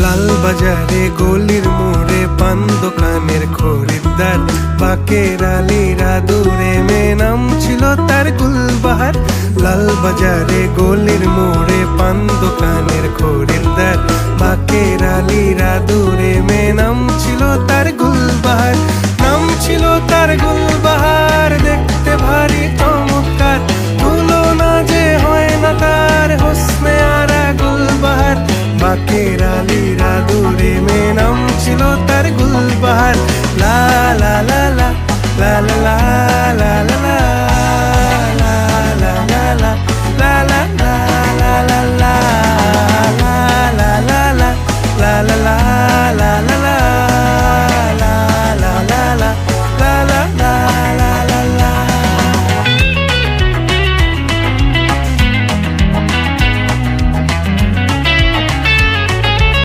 লাল বাজারে গলির মোড়ে পান দোকানের খরিদ্দার, বাকের আলীরা দূরে মেয়ে নাম ছিল তার গুলবাহার। লাল বাজারে গলির মোড়ে পান দোকানের খরিদ্দার, বাকের আলীরা দূরে মেয়ে নাম ছিল তার গুলবাহার। নাম ছিল তার গুলবাহার, দেখতে ভারী চমৎকার, তুলনা যে হয় না তার হোসনে আরা গুলবাহার। বাকের আলীরা দূরে মেয়ে নাম ছিল তার গুলবাহার। লা লা লা লা